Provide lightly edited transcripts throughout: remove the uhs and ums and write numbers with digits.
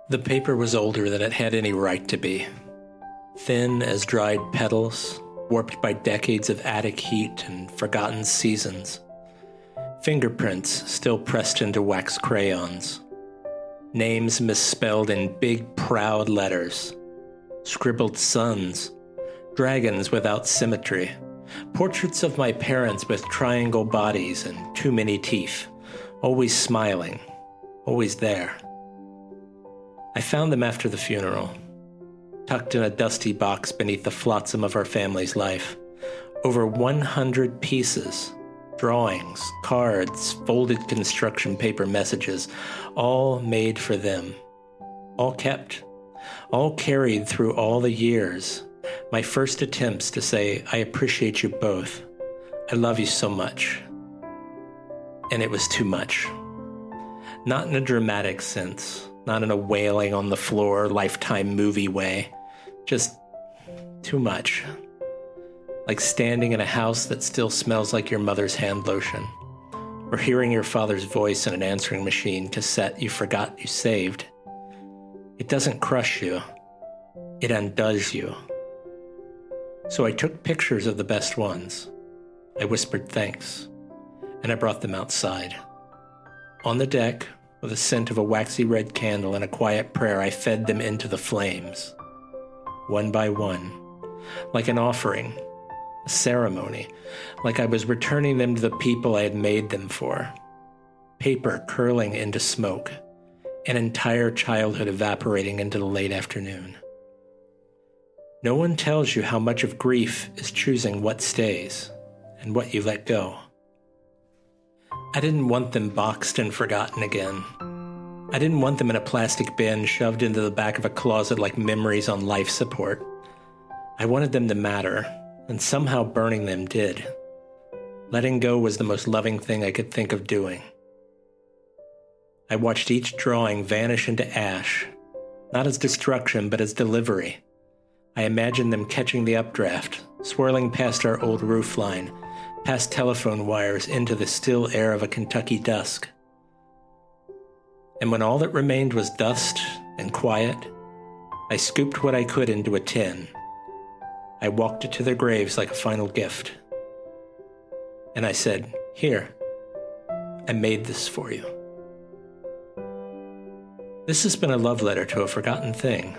The paper was older than it had any right to be. Thin as dried petals, warped by decades of attic heat and forgotten seasons. Fingerprints still pressed into wax crayons. Names misspelled in big, proud letters. Scribbled suns. Dragons without symmetry. Portraits of my parents with triangle bodies and too many teeth. Always smiling. Always there. I found them after the funeral, tucked in a dusty box beneath the flotsam of our family's life. Over 100 pieces, drawings, cards, folded construction paper messages, all made for them, all kept, all carried through all the years. My first attempts to say, I appreciate you both. I love you so much. And it was too much. Not in a dramatic sense. Not in a wailing on the floor, Lifetime movie way. Just too much. Like standing in a house that still smells like your mother's hand lotion. Or hearing your father's voice in an answering machine cassette you forgot you saved. It doesn't crush you. It undoes you. So I took pictures of the best ones. I whispered thanks. And I brought them outside. On the deck, with the scent of a waxy red candle and a quiet prayer, I fed them into the flames. One by one. Like an offering. A ceremony. Like I was returning them to the people I had made them for. Paper curling into smoke. An entire childhood evaporating into the late afternoon. No one tells you how much of grief is choosing what stays and what you let go. I didn't want them boxed and forgotten again. I didn't want them in a plastic bin shoved into the back of a closet like memories on life support. I wanted them to matter, and somehow burning them did. Letting go was the most loving thing I could think of doing. I watched each drawing vanish into ash, not as destruction, but as delivery. I imagined them catching the updraft, swirling past our old roofline, past telephone wires into the still air of a Kentucky dusk. And when all that remained was dust and quiet, I scooped what I could into a tin. I walked it to their graves like a final gift. And I said, "Here, I made this for you." This has been a love letter to a forgotten thing,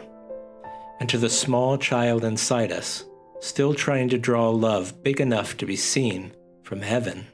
and to the small child inside us, still trying to draw love big enough to be seen from heaven.